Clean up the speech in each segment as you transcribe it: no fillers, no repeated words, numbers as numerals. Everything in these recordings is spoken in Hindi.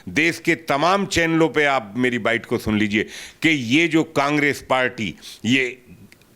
देश के तमाम चैनलों पे आप मेरी बाइट को सुन लीजिए कि ये जो कांग्रेस पार्टी ये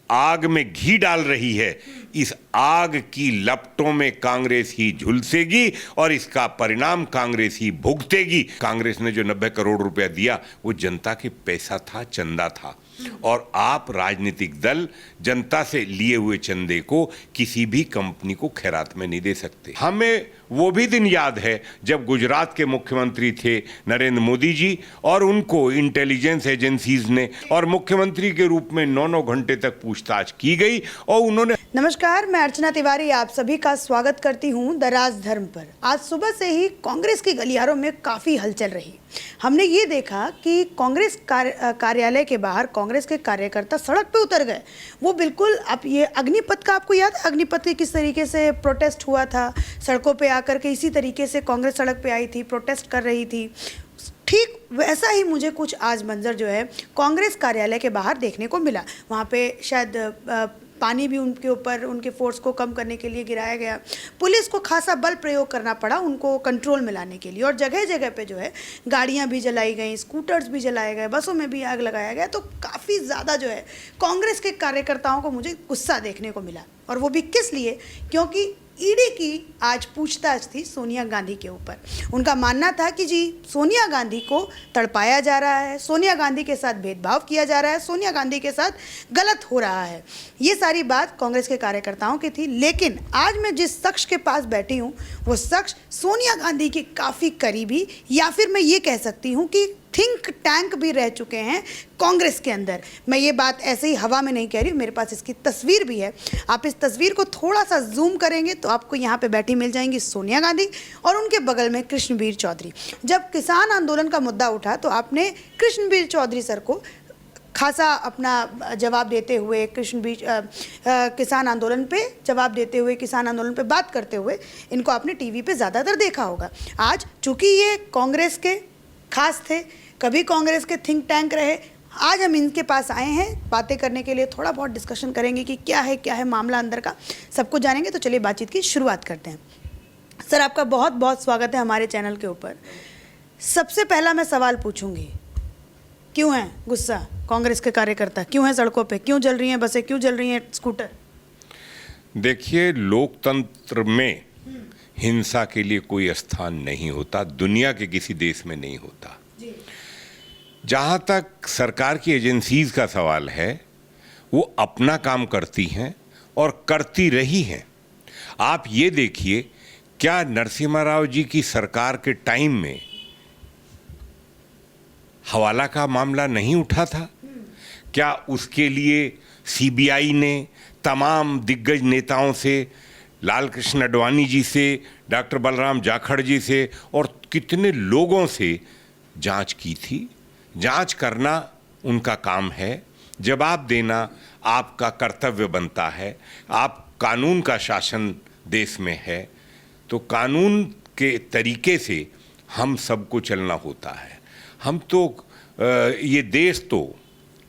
आग में घी डाल रही है, इस आग की लपटों में कांग्रेस ही झुलसेगी और इसका परिणाम कांग्रेस ही भुगतेगी। कांग्रेस ने जो 90 करोड़ रुपया दिया वो जनता के पैसा था, चंदा था, और आप राजनीतिक दल जनता से लिए हुए चंदे को किसी भी कंपनी को खैरात में नहीं दे सकते। हमें वो भी दिन याद है जब गुजरात के मुख्यमंत्री थे नरेंद्र मोदी जी, और उनको इंटेलिजेंस एजेंसीज ने और मुख्यमंत्री के रूप में 9-9 घंटे तक पूछताछ की गई और उन्होंने। नमस्कार, मैं अर्चना तिवारी आप सभी का स्वागत करती हूं द राजधर्म पर। आज सुबह से ही कांग्रेस के गलियारों में काफ़ी हलचल रही। हमने ये देखा कि कांग्रेस कार्यालय के बाहर कांग्रेस के कार्यकर्ता सड़क पे उतर गए। वो बिल्कुल, अब ये अग्निपथ का आपको याद है, अग्निपथ के किस तरीके से प्रोटेस्ट हुआ था, सड़कों पे आकर के इसी तरीके से कांग्रेस सड़क पे आई थी, प्रोटेस्ट कर रही थी। ठीक वैसा ही मुझे कुछ आज मंजर जो है कांग्रेस कार्यालय के बाहर देखने को मिला। वहाँ पे शायद पानी भी उनके ऊपर, उनके फोर्स को कम करने के लिए गिराया गया। पुलिस को खासा बल प्रयोग करना पड़ा उनको कंट्रोल में लाने के लिए, और जगह जगह पे जो है गाड़ियां भी जलाई गई, स्कूटर्स भी जलाए गए, बसों में भी आग लगाया गया। तो काफ़ी ज़्यादा जो है कांग्रेस के कार्यकर्ताओं को मुझे गुस्सा देखने को मिला। और वो भी किस लिए? क्योंकि ईडी की आज पूछताछ थी सोनिया गांधी के ऊपर। उनका मानना था कि जी सोनिया गांधी को तड़पाया जा रहा है, सोनिया गांधी के साथ भेदभाव किया जा रहा है, सोनिया गांधी के साथ गलत हो रहा है। ये सारी बात कांग्रेस के कार्यकर्ताओं की थी। लेकिन आज मैं जिस शख्स के पास बैठी हूँ वो शख्स सोनिया गांधी के काफ़ी करीबी, या फिर मैं ये कह सकती हूँ कि थिंक टैंक भी रह चुके हैं कांग्रेस के अंदर। मैं ये बात ऐसे ही हवा में नहीं कह रही हूँ, मेरे पास इसकी तस्वीर भी है। आप इस तस्वीर को थोड़ा सा जूम करेंगे तो आपको यहाँ पे बैठी मिल जाएंगी सोनिया गांधी और उनके बगल में कृष्णवीर चौधरी। जब किसान आंदोलन का मुद्दा उठा तो आपने कृष्णवीर चौधरी सर को खासा अपना जवाब देते हुए, किसान आंदोलन पे जवाब देते हुए, किसान आंदोलन पे बात करते हुए इनको आपने टीवी पे ज़्यादातर देखा होगा। आज चूँकि ये कांग्रेस के खास थे, कभी कांग्रेस के थिंक टैंक रहे, आज हम इनके पास आए हैं बातें करने के लिए। थोड़ा बहुत डिस्कशन करेंगे कि क्या है मामला अंदर का, सब कुछ जानेंगे। तो चलिए बातचीत की शुरुआत करते हैं। सर, आपका बहुत बहुत स्वागत है हमारे चैनल के ऊपर। सबसे पहला मैं सवाल पूछूंगी, क्यों है गुस्सा कांग्रेस के कार्यकर्ता? क्यों है सड़कों पे? क्यों जल रही हैं बसें? क्यों जल रही हैं स्कूटर? देखिए, लोकतंत्र में हिंसा के लिए कोई स्थान नहीं होता, दुनिया के किसी देश में नहीं होता। जहाँ तक सरकार की एजेंसीज का सवाल है, वो अपना काम करती हैं और करती रही हैं। आप ये देखिए, क्या नरसिम्हा राव जी की सरकार के टाइम में हवाला का मामला नहीं उठा था? क्या उसके लिए सीबीआई ने तमाम दिग्गज नेताओं से, लाल कृष्ण आडवाणी जी से, डॉक्टर बलराम जाखड़ जी से और कितने लोगों से जांच की थी? जांच करना उनका काम है, जवाब देना आपका कर्तव्य बनता है। आप कानून का शासन देश में है, तो कानून के तरीके से हम सबको चलना होता है। हम तो ये देश तो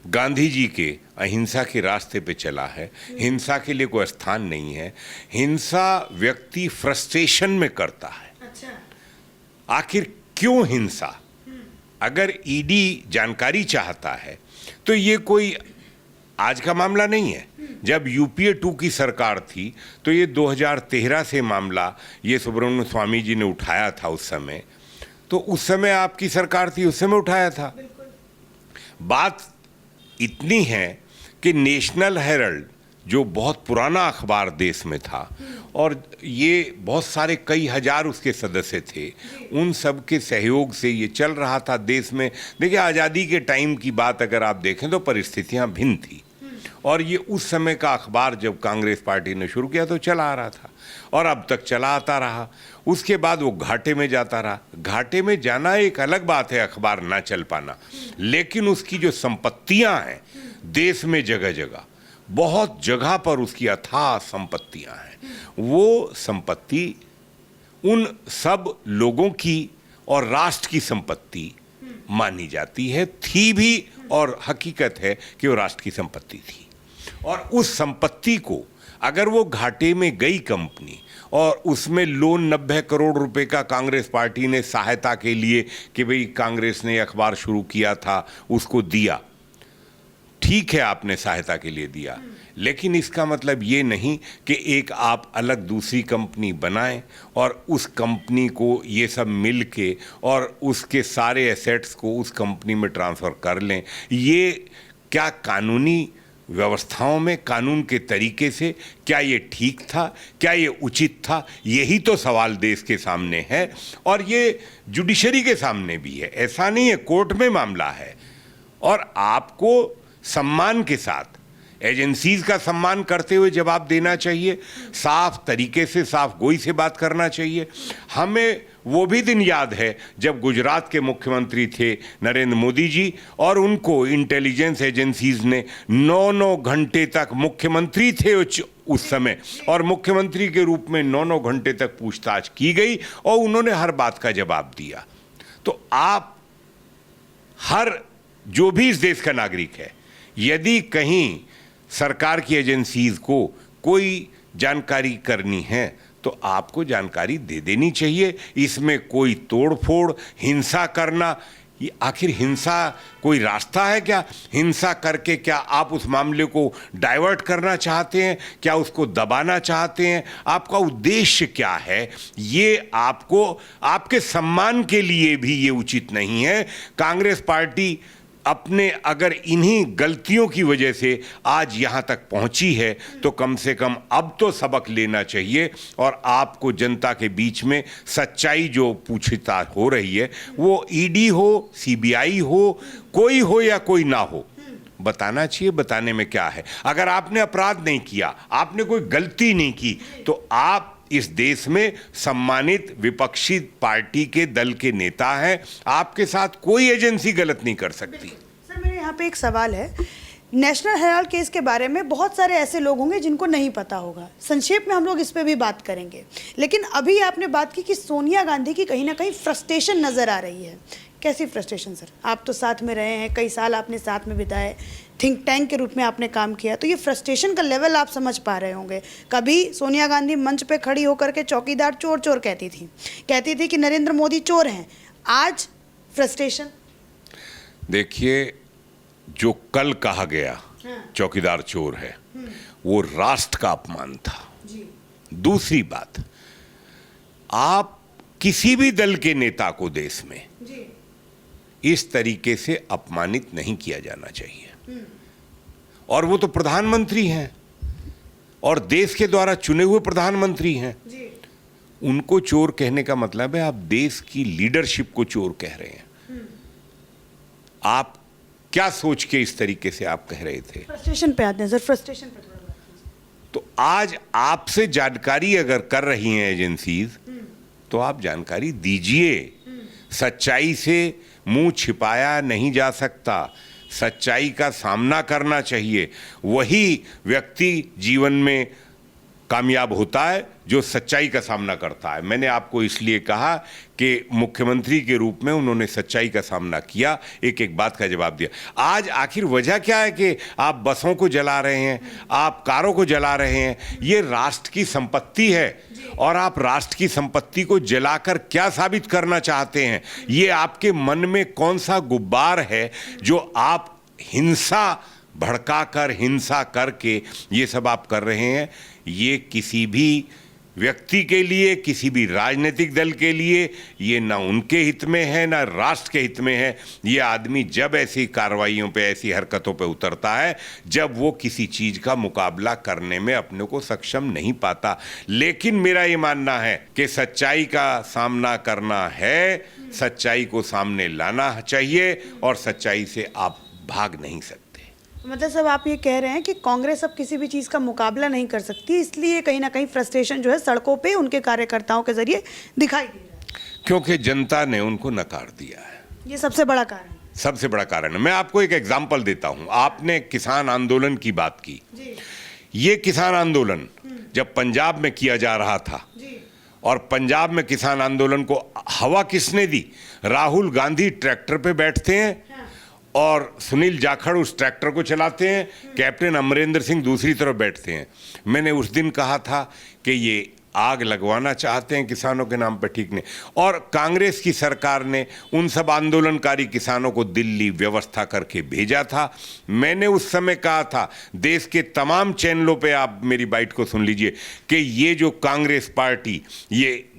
गांधी जी के अहिंसा के रास्ते पे चला है, हिंसा के लिए कोई स्थान नहीं है। हिंसा व्यक्ति फ्रस्ट्रेशन में करता है। अच्छा। आखिर क्यों हिंसा? अगर ईडी जानकारी चाहता है तो ये कोई आज का मामला नहीं है। जब यूपीए 2 की सरकार थी तो ये 2013 से मामला ये सुब्रमण्यम स्वामी जी ने उठाया था उस समय। तो उस समय आपकी सरकार थी, उस समय उठाया था। बात इतनी है कि नेशनल हेराल्ड, जो बहुत पुराना अखबार देश में था और ये बहुत सारे कई हजार उसके सदस्य थे, उन सब के सहयोग से ये चल रहा था देश में। देखिए, आज़ादी के टाइम की बात अगर आप देखें तो परिस्थितियां भिन्न थी, और ये उस समय का अखबार जब कांग्रेस पार्टी ने शुरू किया तो चला आ रहा था और अब तक चला आता रहा। उसके बाद वो घाटे में जाता रहा। घाटे में जाना एक अलग बात है, अखबार ना चल पाना, लेकिन उसकी जो संपत्तियां हैं देश में, जगह जगह बहुत जगह पर उसकी अथाह संपत्तियां हैं। वो संपत्ति उन सब लोगों की और राष्ट्र की संपत्ति मानी जाती है, थी भी, और हकीकत है कि वो राष्ट्र की संपत्ति थी। और उस संपत्ति को अगर वो घाटे में गई कंपनी और उसमें लोन 90 करोड़ रुपए का कांग्रेस पार्टी ने सहायता के लिए कि भाई कांग्रेस ने अखबार शुरू किया था उसको दिया, ठीक है आपने सहायता के लिए दिया, लेकिन इसका मतलब ये नहीं कि एक आप अलग दूसरी कंपनी बनाएं और उस कंपनी को ये सब मिल के और उसके सारे एसेट्स को उस कंपनी में ट्रांसफ़र कर लें। ये क्या कानूनी व्यवस्थाओं में, कानून के तरीके से क्या ये ठीक था, क्या ये उचित था? यही तो सवाल देश के सामने है और ये जुडिशरी के सामने भी है। ऐसा नहीं है, कोर्ट में मामला है और आपको सम्मान के साथ, एजेंसीज का सम्मान करते हुए जवाब देना चाहिए, साफ तरीके से, साफ गोई से बात करना चाहिए। हमें वो भी दिन याद है जब गुजरात के मुख्यमंत्री थे नरेंद्र मोदी जी और उनको इंटेलिजेंस एजेंसीज ने 9-9 घंटे तक, मुख्यमंत्री थे उस समय, और मुख्यमंत्री के रूप में 9-9 घंटे तक पूछताछ की गई और उन्होंने हर बात का जवाब दिया। तो आप, हर जो भी इस देश का नागरिक है, यदि कहीं सरकार की एजेंसीज को कोई जानकारी करनी है तो आपको जानकारी दे देनी चाहिए। इसमें कोई तोड़फोड़, हिंसा करना, आखिर हिंसा कोई रास्ता है क्या? हिंसा करके क्या आप उस मामले को डाइवर्ट करना चाहते हैं? क्या उसको दबाना चाहते हैं? आपका उद्देश्य क्या है? ये आपको, आपके सम्मान के लिए भी ये उचित नहीं है। कांग्रेस पार्टी अपने, अगर इन्हीं गलतियों की वजह से आज यहाँ तक पहुँची है तो कम से कम अब तो सबक लेना चाहिए और आपको जनता के बीच में सच्चाई जो पूछताछ हो रही है, वो ईडी हो, सीबीआई हो, कोई हो या कोई ना हो, बताना चाहिए। बताने में क्या है? अगर आपने अपराध नहीं किया, आपने कोई गलती नहीं की, तो आप इस देश में सम्मानित विपक्षी पार्टी के दल के नेता हैं, आपके साथ कोई एजेंसी गलत नहीं कर सकती। सर, मेरे यहाँ पे एक सवाल है। नेशनल हेराल्ड केस के बारे में बहुत सारे ऐसे लोग होंगे जिनको नहीं पता होगा, संक्षेप में हम लोग इस पे भी बात करेंगे, लेकिन अभी आपने बात की कि सोनिया गांधी की कहीं ना कहीं फ्रस्ट्रेशन नज़र आ रही है। कैसी फ्रस्ट्रेशन सर? आप तो साथ में रहे हैं, कई साल आपने साथ में बिताए, थिंक टैंक के रूप में आपने काम किया, तो ये फ्रस्ट्रेशन का लेवल आप समझ पा रहे होंगे। कभी सोनिया गांधी मंच पे खड़ी होकर के चौकीदार चोर चोर कहती थी कि नरेंद्र मोदी चोर हैं। आज फ्रस्ट्रेशन देखिए, जो कल कहा गया चौकीदार चोर है, वो राष्ट्र का अपमान था जी। दूसरी बात, आप किसी भी दल के नेता को देश में जी इस तरीके से अपमानित नहीं किया जाना चाहिए। और वो तो प्रधानमंत्री हैं और देश के द्वारा चुने हुए प्रधानमंत्री हैं जी। उनको चोर कहने का मतलब है आप देश की लीडरशिप को चोर कह रहे हैं। आप क्या सोच के इस तरीके से आप कह रहे थे? फ्रस्ट्रेशन पे आते हैं सर, फ्रस्ट्रेशन पे थोड़ा बात कीजिए। तो आज आपसे जानकारी अगर कर रही हैं एजेंसीज, तो आप जानकारी दीजिए। सच्चाई से मुंह छिपाया नहीं जा सकता, सच्चाई का सामना करना चाहिए। वही व्यक्ति जीवन में कामयाब होता है जो सच्चाई का सामना करता है। मैंने आपको इसलिए कहा कि मुख्यमंत्री के रूप में उन्होंने सच्चाई का सामना किया, एक एक बात का जवाब दिया। आज आखिर वजह क्या है कि आप बसों को जला रहे हैं, आप कारों को जला रहे हैं? ये राष्ट्र की संपत्ति है और आप राष्ट्र की संपत्ति को जलाकर क्या साबित करना चाहते हैं? ये आपके मन में कौन सा गुब्बार है जो आप हिंसा भड़काकर, हिंसा करके ये सब आप कर रहे हैं? ये किसी भी व्यक्ति के लिए, किसी भी राजनीतिक दल के लिए ये ना उनके हित में है, ना राष्ट्र के हित में है। ये आदमी जब ऐसी कार्रवाइयों पे, ऐसी हरकतों पे उतरता है जब वो किसी चीज़ का मुकाबला करने में अपने को सक्षम नहीं पाता। लेकिन मेरा ये मानना है कि सच्चाई का सामना करना है, सच्चाई को सामने लाना चाहिए और सच्चाई से आप भाग नहीं सकते। मतलब साहब, आप ये कह रहे हैं कि कांग्रेस अब किसी भी चीज़ का मुकाबला नहीं कर सकती, इसलिए कहीं ना कहीं फ्रस्ट्रेशन जो है सड़कों पे उनके कार्यकर्ताओं के जरिए दिखाई दे रहा है, क्योंकि जनता ने उनको नकार दिया है। ये सबसे बड़ा कारण, सबसे बड़ा कारण है। मैं आपको एक एग्जाम्पल देता हूँ। आपने किसान आंदोलन की बात की जी। ये किसान आंदोलन जब पंजाब में किया जा रहा था जी। और पंजाब में किसान आंदोलन को हवा किसने दी? राहुल गांधी ट्रैक्टर पे बैठते हैं और सुनील जाखड़ उस ट्रैक्टर को चलाते हैं, कैप्टन अमरेंद्र सिंह दूसरी तरफ बैठते हैं। मैंने उस दिन कहा था कि ये आग लगवाना चाहते हैं किसानों के नाम पर, ठीक नहीं। और कांग्रेस की सरकार ने उन सब आंदोलनकारी किसानों को दिल्ली व्यवस्था करके भेजा था। मैंने उस समय कहा था, देश के तमाम चैनलों पे आप मेरी बाइट को सुन लीजिए, कि ये जो कांग्रेस पार्टी ये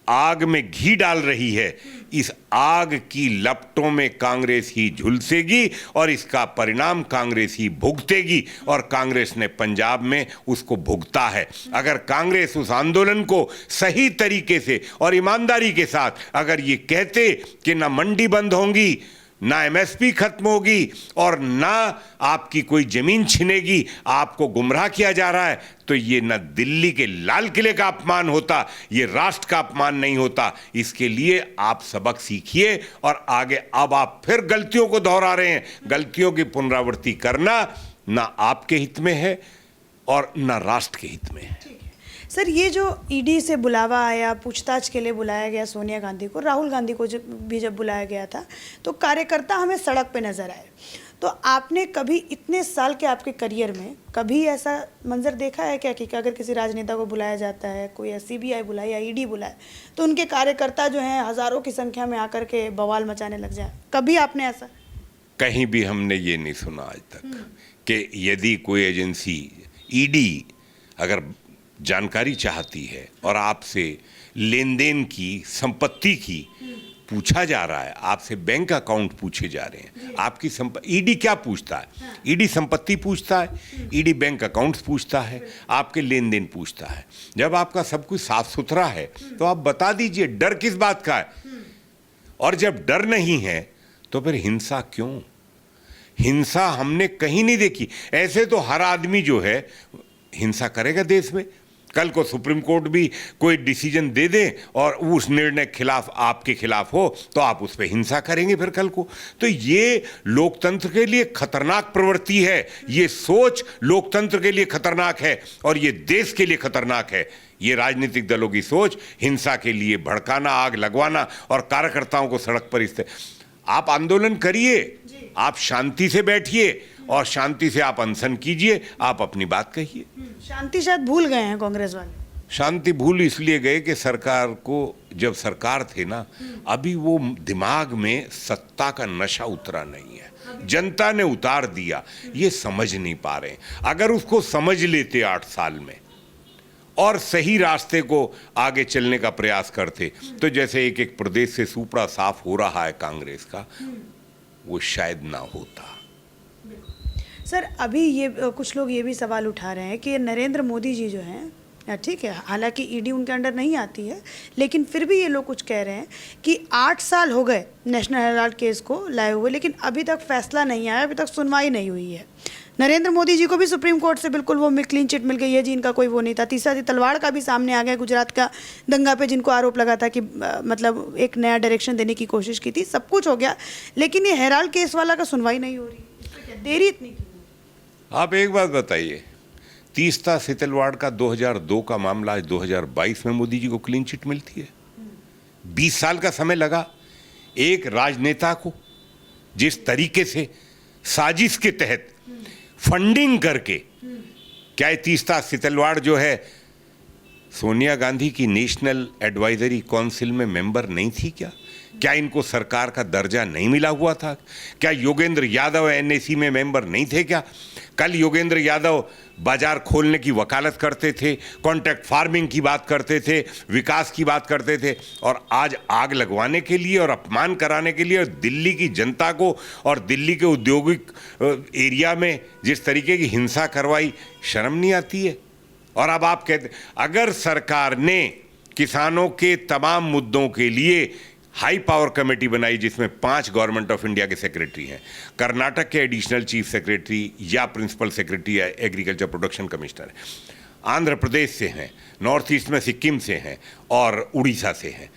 आग में घी डाल रही है, इस आग की लपटों में कांग्रेस ही झुलसेगी और इसका परिणाम कांग्रेस ही भुगतेगी, और कांग्रेस ने पंजाब में उसको भुगता है। अगर कांग्रेस उस आंदोलन को सही तरीके से और ईमानदारी के साथ अगर ये कहते कि ना मंडी बंद होंगी, ना एमएसपी खत्म होगी और ना आपकी कोई जमीन छिनेगी, आपको गुमराह किया जा रहा है, तो ये न दिल्ली के लाल किले का अपमान होता, ये राष्ट्र का अपमान नहीं होता। इसके लिए आप सबक सीखिए और आगे। अब आप फिर गलतियों को दोहरा रहे हैं। गलतियों की पुनरावृत्ति करना ना आपके हित में है और ना राष्ट्र के हित में है। सर, ये जो ईडी से बुलावा आया, पूछताछ के लिए बुलाया गया सोनिया गांधी को, राहुल गांधी को जब बुलाया गया था, तो कार्यकर्ता हमें सड़क पे नजर आए। तो आपने कभी इतने साल के आपके करियर में कभी ऐसा मंजर देखा है क्या कि अगर किसी राजनेता को बुलाया जाता है, कोई सीबीआई बुलाए या ईडी बुलाए, तो उनके कार्यकर्ता जो हैं हजारों की संख्या में आकर के बवाल मचाने लग जाए? कभी आपने ऐसा? कहीं भी हमने ये नहीं सुना आज तक कि यदि कोई एजेंसी ईडी अगर जानकारी चाहती है और आपसे लेन देन की, संपत्ति की पूछा जा रहा है, आपसे बैंक अकाउंट पूछे जा रहे हैं, आपकी ईडी क्या पूछता है? ईडी संपत्ति पूछता है, ईडी बैंक अकाउंट्स पूछता है, आपके लेन देन पूछता है। जब आपका सब कुछ साफ सुथरा है तो आप बता दीजिए, डर किस बात का है? और जब डर नहीं है तो फिर हिंसा क्यों? हिंसा हमने कहीं नहीं देखी। ऐसे तो हर आदमी जो है हिंसा करेगा देश में। कल को सुप्रीम कोर्ट भी कोई डिसीजन दे दे और उस निर्णय खिलाफ आपके खिलाफ हो तो आप उस पर हिंसा करेंगे फिर कल को। तो ये लोकतंत्र के लिए खतरनाक प्रवृत्ति है, ये सोच लोकतंत्र के लिए खतरनाक है और ये देश के लिए खतरनाक है। ये राजनीतिक दलों की सोच हिंसा के लिए भड़काना, आग लगवाना और कार्यकर्ताओं को सड़क पर आप आंदोलन करिए, आप शांति से बैठिए और शांति से आप अनशन कीजिए, आप अपनी बात कहिए। शांति शायद भूल गए हैं कांग्रेस वाले। शांति भूल इसलिए गए कि सरकार को, जब सरकार थे ना, अभी वो दिमाग में सत्ता का नशा उतरा नहीं है, जनता ने उतार दिया, ये समझ नहीं पा रहे। अगर उसको समझ लेते 8 साल में और सही रास्ते को आगे चलने का प्रयास करते, तो जैसे एक एक प्रदेश से सुपड़ा साफ हो रहा है कांग्रेस का, वो शायद ना होता। सर, अभी ये कुछ लोग ये भी सवाल उठा रहे हैं कि नरेंद्र मोदी जी जो हैं, ठीक है, हालांकि ईडी उनके अंडर नहीं आती है, लेकिन फिर भी ये लोग कुछ कह रहे हैं कि 8 साल हो गए नेशनल हेराल्ड केस को लाए हुए, लेकिन अभी तक फैसला नहीं आया, अभी तक सुनवाई नहीं हुई है। नरेंद्र मोदी जी को भी सुप्रीम कोर्ट से बिल्कुल वो क्लीन चिट मिल गई है जी, इनका कोई वो नहीं था। तीसरा जी तलवाड़ का भी सामने आ गया, गुजरात का दंगा पे जिनको आरोप लगा था कि मतलब एक नया डायरेक्शन देने की कोशिश की थी, सब कुछ हो गया, लेकिन ये हेराल्ड केस वाला का सुनवाई नहीं हो रही। इसमें क्या देरी इतनी क्यों? आप एक बात बताइए, तीस्ता सितलवाड़ का 2002 का मामला आज 2022 में मोदी जी को क्लीन चिट मिलती है। 20 साल का समय लगा एक राजनेता को जिस तरीके से साजिश के तहत फंडिंग करके, क्या तीस्ता सितलवाड़ जो है सोनिया गांधी की नेशनल एडवाइजरी काउंसिल में मेंबर नहीं थी क्या? क्या इनको सरकार का दर्जा नहीं मिला हुआ था? क्या योगेंद्र यादव एनएसी में मेंबर नहीं थे क्या? कल योगेंद्र यादव बाजार खोलने की वकालत करते थे, कॉन्ट्रैक्ट फार्मिंग की बात करते थे, विकास की बात करते थे, और आज आग लगवाने के लिए और अपमान कराने के लिए और दिल्ली की जनता को और दिल्ली के औद्योगिक एरिया में जिस तरीके की हिंसा करवाई, शर्म नहीं आती है? और अब आप कहते, अगर सरकार ने किसानों के तमाम मुद्दों के लिए हाई पावर कमेटी बनाई जिसमें 5 गवर्नमेंट ऑफ इंडिया के सेक्रेटरी हैं, कर्नाटक के एडिशनल चीफ सेक्रेटरी या प्रिंसिपल सेक्रेटरी या एग्रीकल्चर प्रोडक्शन कमिश्नर है, आंध्र प्रदेश से हैं, नॉर्थ ईस्ट में सिक्किम से हैं और उड़ीसा से हैं,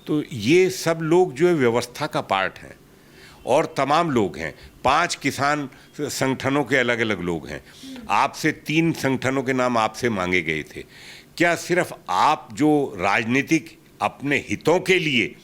तो ये सब लोग जो है व्यवस्था का पार्ट हैं और तमाम लोग हैं। 5 किसान संगठनों के अलग अलग लोग हैं। आपसे 3 संगठनों के नाम आपसे मांगे गए थे। क्या सिर्फ आप जो राजनीतिक अपने हितों के लिए,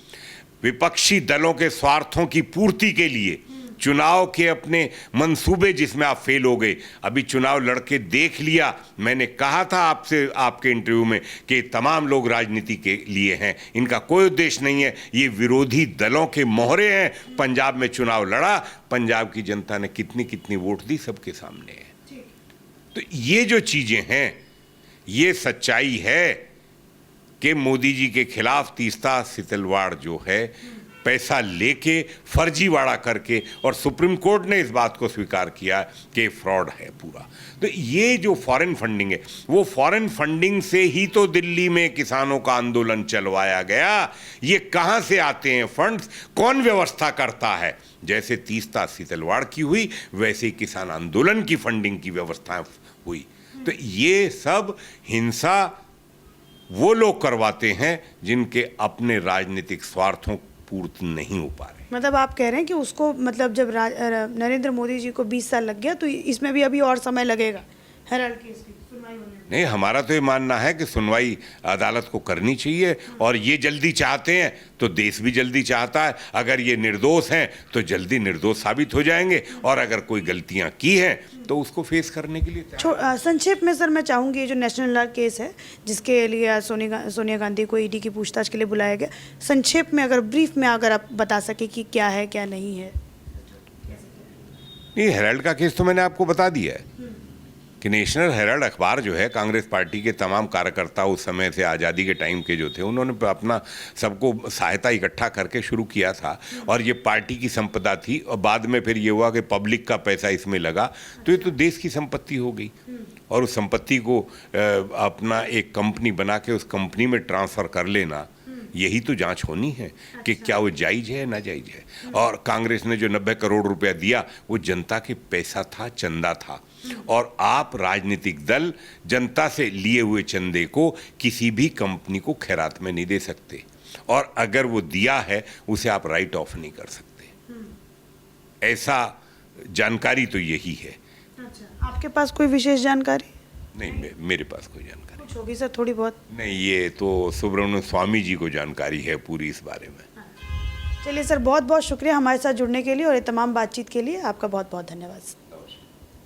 विपक्षी दलों के स्वार्थों की पूर्ति के लिए चुनाव के अपने मंसूबे जिसमें आप फेल हो गए। अभी चुनाव लड़के देख लिया, मैंने कहा था आपसे आपके इंटरव्यू में कि तमाम लोग राजनीति के लिए हैं, इनका कोई उद्देश्य नहीं है, ये विरोधी दलों के मोहरे हैं। पंजाब में चुनाव लड़ा, पंजाब की जनता ने कितनी कितनी वोट दी सबके सामने है। तो ये जो चीजें हैं, ये सच्चाई है कि मोदी जी के खिलाफ तीस्ता सितलवाड़ जो है पैसा लेके फर्जीवाड़ा करके, और सुप्रीम कोर्ट ने इस बात को स्वीकार किया कि फ्रॉड है पूरा। तो ये जो फॉरेन फंडिंग है, वो फॉरेन फंडिंग से ही तो दिल्ली में किसानों का आंदोलन चलवाया गया। ये कहाँ से आते हैं फंड्स, कौन व्यवस्था करता है? जैसे तीस्ता सितलवाड़ की हुई, वैसे ही किसान आंदोलन की फंडिंग की व्यवस्था हुई। तो ये सब हिंसा वो लोग करवाते हैं जिनके अपने राजनीतिक स्वार्थों पूर्त नहीं हो पा रहे। मतलब आप कह रहे हैं कि उसको, मतलब जब नरेंद्र मोदी जी को 20 साल लग गया, तो इसमें भी अभी और समय लगेगा हेराल्ड केस की सुनवाई होने में? नहीं, हमारा तो ये मानना है कि सुनवाई अदालत को करनी चाहिए, और ये जल्दी चाहते हैं तो देश भी जल्दी चाहता है। अगर ये निर्दोष हैं तो जल्दी निर्दोष साबित हो जाएंगे, और अगर कोई गलतियां की हैं तो उसको फेस करने के लिए संक्षेप में सर मैं चाहूँगी, ये जो नेशनल लॉ केस है जिसके लिए सोनिया गांधी को ईडी की पूछताछ के लिए बुलाया गया, संक्षेप में अगर ब्रीफ में अगर आप बता सके कि क्या है क्या नहीं है। नहीं, हेराल्ड का केस तो मैंने आपको बता दिया है कि नेशनल हेराल्ड अखबार जो है, कांग्रेस पार्टी के तमाम कार्यकर्ता उस समय से, आज़ादी के टाइम के जो थे, उन्होंने अपना सबको सहायता इकट्ठा करके शुरू किया था, और ये पार्टी की संपदा थी। और बाद में फिर ये हुआ कि पब्लिक का पैसा इसमें लगा, तो ये तो देश की संपत्ति हो गई, और उस संपत्ति को अपना एक कंपनी बना के उस कंपनी में ट्रांसफ़र कर लेना, यही तो जांच होनी है कि क्या वो जायज़ है नाजायज़ है। और कांग्रेस ने जो 90 करोड़ रुपया दिया, वो जनता के पैसा था, चंदा था, और आप राजनीतिक दल जनता से लिए हुए चंदे को किसी भी कंपनी को खैरात में नहीं दे सकते, और अगर वो दिया है उसे आप राइट ऑफ नहीं कर सकते। ऐसा जानकारी तो यही है। अच्छा, आपके पास कोई विशेष जानकारी? नहीं, मेरे पास कोई जानकारी कुछ होगी सर, थोड़ी बहुत? नहीं, ये तो सुब्रमण्यम स्वामी जी को जानकारी है पूरी इस बारे में। चलिए सर, बहुत बहुत शुक्रिया हमारे साथ जुड़ने के लिए और ये तमाम बातचीत के लिए। आपका बहुत बहुत धन्यवाद।